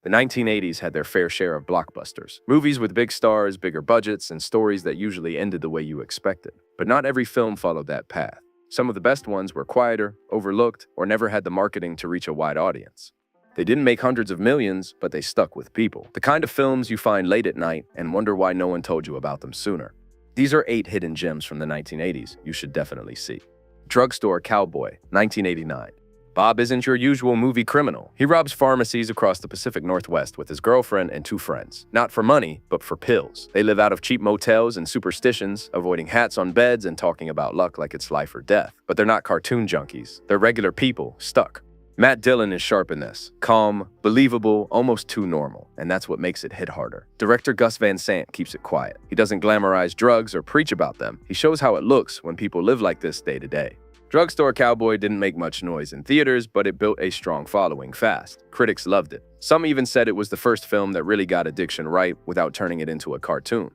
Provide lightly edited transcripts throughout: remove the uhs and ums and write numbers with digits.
The 1980s had their fair share of blockbusters, movies with big stars, bigger budgets, and stories that usually ended the way you expected. But not every film followed that path. Some of the best ones were quieter, overlooked, or never had the marketing to reach a wide audience. They didn't make hundreds of millions, but they stuck with people. The kind of films you find late at night and wonder why no one told you about them sooner. These are 8 hidden gems from the 1980s you should definitely see. Drugstore Cowboy, 1989. Bob isn't your usual movie criminal. He robs pharmacies across the Pacific Northwest with his girlfriend and 2 friends. Not for money, but for pills. They live out of cheap motels and superstitions, avoiding hats on beds and talking about luck like it's life or death. But they're not cartoon junkies. They're regular people, stuck. Matt Dillon is sharp in this. Calm, believable, almost too normal. And that's what makes it hit harder. Director Gus Van Sant keeps it quiet. He doesn't glamorize drugs or preach about them. He shows how it looks when people live like this day to day. Drugstore Cowboy didn't make much noise in theaters, but it built a strong following fast. Critics loved it. Some even said it was the first film that really got addiction right without turning it into a cartoon.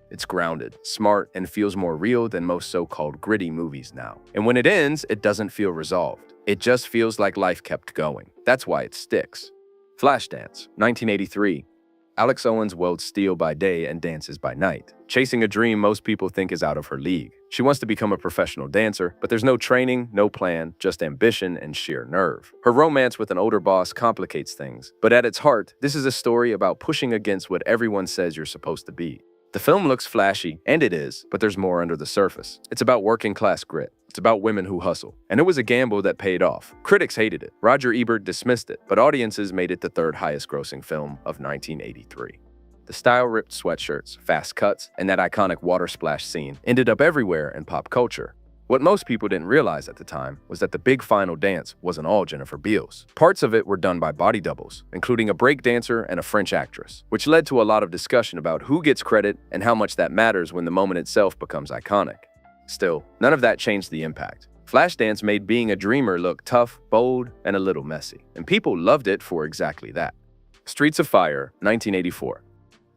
It's grounded, smart, and feels more real than most so-called gritty movies now. And when it ends, it doesn't feel resolved. It just feels like life kept going. That's why it sticks. Flashdance, 1983. Alex Owens wields steel by day and dances by night, chasing a dream most people think is out of her league. She wants to become a professional dancer, but there's no training, no plan, just ambition and sheer nerve. Her romance with an older boss complicates things, but at its heart, this is a story about pushing against what everyone says you're supposed to be. The film looks flashy, and it is, but there's more under the surface. It's about working-class grit. It's about women who hustle. And it was a gamble that paid off. Critics hated it. Roger Ebert dismissed it, but audiences made it the 3rd highest-grossing film of 1983. The style-ripped sweatshirts, fast cuts, and that iconic water splash scene ended up everywhere in pop culture. What most people didn't realize at the time was that the big final dance wasn't all Jennifer Beals. Parts of it were done by body doubles, including a break dancer and a French actress, which led to a lot of discussion about who gets credit and how much that matters when the moment itself becomes iconic. Still, none of that changed the impact. Flashdance made being a dreamer look tough, bold, and a little messy, and people loved it for exactly that. Streets of Fire, 1984.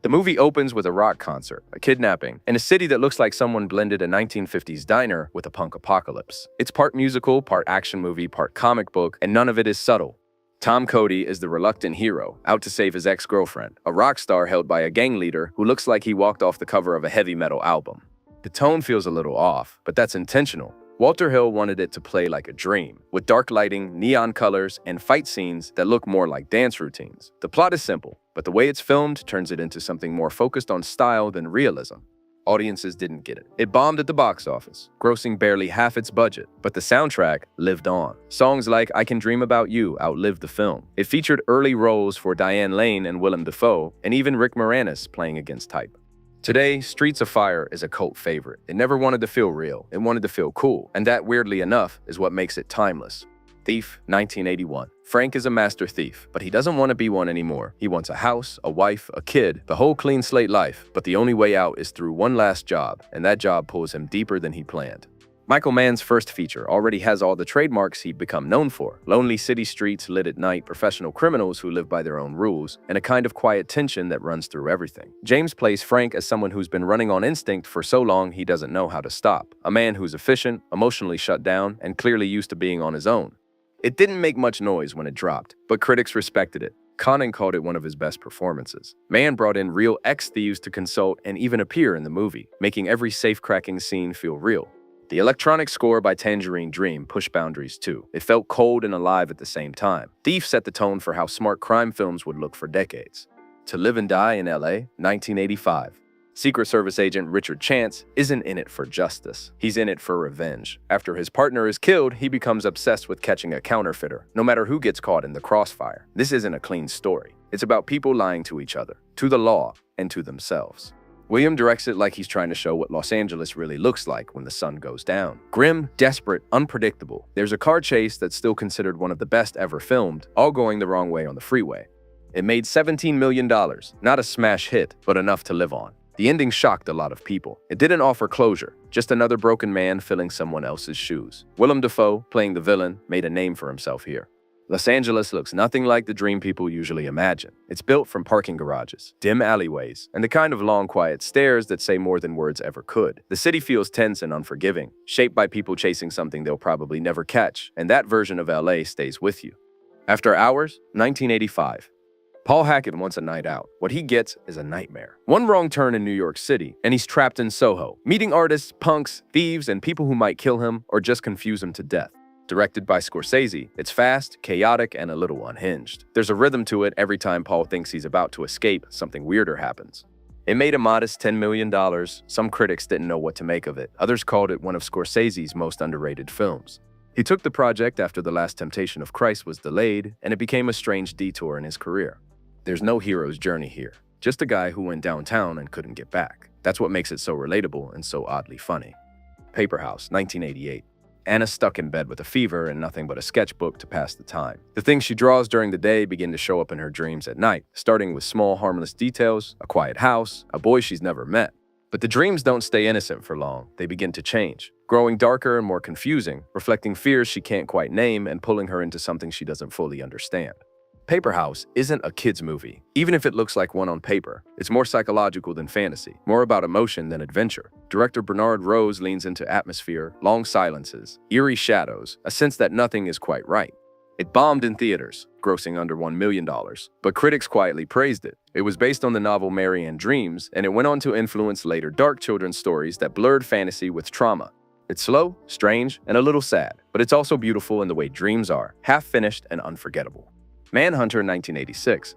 The movie opens with a rock concert, a kidnapping, and a city that looks like someone blended a 1950s diner with a punk apocalypse. It's part musical, part action movie, part comic book, and none of it is subtle. Tom Cody is the reluctant hero, out to save his ex-girlfriend, a rock star held by a gang leader who looks like he walked off the cover of a heavy metal album. The tone feels a little off, but that's intentional. Walter Hill wanted it to play like a dream, with dark lighting, neon colors, and fight scenes that look more like dance routines. The plot is simple, but the way it's filmed turns it into something more focused on style than realism. Audiences didn't get it. It bombed at the box office, grossing barely half its budget, but the soundtrack lived on. Songs like I Can Dream About You outlived the film. It featured early roles for Diane Lane and Willem Dafoe, and even Rick Moranis playing against type. Today, Streets of Fire is a cult favorite. It never wanted to feel real, it wanted to feel cool, and that, weirdly enough, is what makes it timeless. Thief, 1981. Frank is a master thief, but he doesn't want to be one anymore. He wants a house, a wife, a kid, the whole clean slate life, but the only way out is through one last job, and that job pulls him deeper than he planned. Michael Mann's first feature already has all the trademarks he'd become known for. Lonely city streets lit at night, professional criminals who live by their own rules, and a kind of quiet tension that runs through everything. James plays Frank as someone who's been running on instinct for so long he doesn't know how to stop. A man who's efficient, emotionally shut down, and clearly used to being on his own. It didn't make much noise when it dropped, but critics respected it. Conan called it one of his best performances. Mann brought in real ex-thieves to consult and even appear in the movie, making every safe-cracking scene feel real. The electronic score by Tangerine Dream pushed boundaries too. It felt cold and alive at the same time. Thief set the tone for how smart crime films would look for decades. To Live and Die in LA, 1985. Secret Service agent Richard Chance isn't in it for justice. He's in it for revenge. After his partner is killed, he becomes obsessed with catching a counterfeiter, no matter who gets caught in the crossfire. This isn't a clean story. It's about people lying to each other, to the law, and to themselves. William directs it like he's trying to show what Los Angeles really looks like when the sun goes down. Grim, desperate, unpredictable. There's a car chase that's still considered one of the best ever filmed, all going the wrong way on the freeway. It made $17 million, not a smash hit, but enough to live on. The ending shocked a lot of people. It didn't offer closure, just another broken man filling someone else's shoes. Willem Dafoe, playing the villain, made a name for himself here. Los Angeles looks nothing like the dream people usually imagine. It's built from parking garages, dim alleyways, and the kind of long, quiet stares that say more than words ever could. The city feels tense and unforgiving, shaped by people chasing something they'll probably never catch, and that version of LA stays with you. After Hours, 1985. Paul Hackett wants a night out. What he gets is a nightmare. One wrong turn in New York City, and he's trapped in Soho, meeting artists, punks, thieves, and people who might kill him or just confuse him to death. Directed by Scorsese, it's fast, chaotic, and a little unhinged. There's a rhythm to it. Every time Paul thinks he's about to escape, something weirder happens. It made a modest $10 million. Some critics didn't know what to make of it. Others called it one of Scorsese's most underrated films. He took the project after The Last Temptation of Christ was delayed, and it became a strange detour in his career. There's no hero's journey here, just a guy who went downtown and couldn't get back. That's what makes it so relatable and so oddly funny. Paper House, 1988. Anna's stuck in bed with a fever and nothing but a sketchbook to pass the time. The things she draws during the day begin to show up in her dreams at night, starting with small, harmless details, a quiet house, a boy she's never met. But the dreams don't stay innocent for long. They begin to change, growing darker and more confusing, reflecting fears she can't quite name and pulling her into something she doesn't fully understand. Paper House isn't a kid's movie, even if it looks like one on paper. It's more psychological than fantasy, more about emotion than adventure. Director Bernard Rose leans into atmosphere, long silences, eerie shadows, a sense that nothing is quite right. It bombed in theaters, grossing under $1 million, but critics quietly praised it. It was based on the novel Marianne Dreams, and it went on to influence later dark children's stories that blurred fantasy with trauma. It's slow, strange, and a little sad, but it's also beautiful in the way dreams are, half-finished and unforgettable. Manhunter, 1986.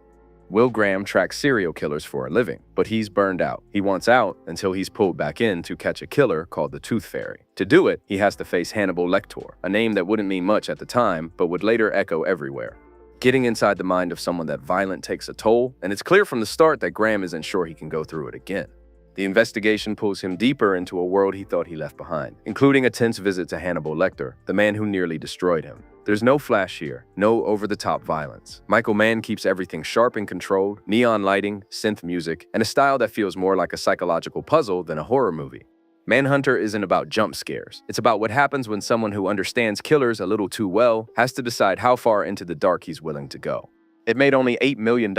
Will Graham tracks serial killers for a living, but he's burned out. He wants out until he's pulled back in to catch a killer called the Tooth Fairy. To do it, he has to face Hannibal Lecter, a name that wouldn't mean much at the time, but would later echo everywhere. Getting inside the mind of someone that violent takes a toll, and it's clear from the start that Graham isn't sure he can go through it again. The investigation pulls him deeper into a world he thought he left behind, including a tense visit to Hannibal Lecter, the man who nearly destroyed him. There's no flash here, no over-the-top violence. Michael Mann keeps everything sharp and controlled, neon lighting, synth music, and a style that feels more like a psychological puzzle than a horror movie. Manhunter isn't about jump scares. It's about what happens when someone who understands killers a little too well has to decide how far into the dark he's willing to go. It made only $8 million.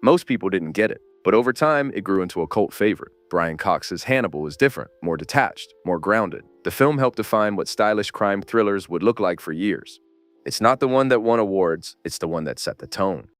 Most people didn't get it, but over time, it grew into a cult favorite. Brian Cox's Hannibal is different, more detached, more grounded. The film helped define what stylish crime thrillers would look like for years. It's not the one that won awards, it's the one that set the tone.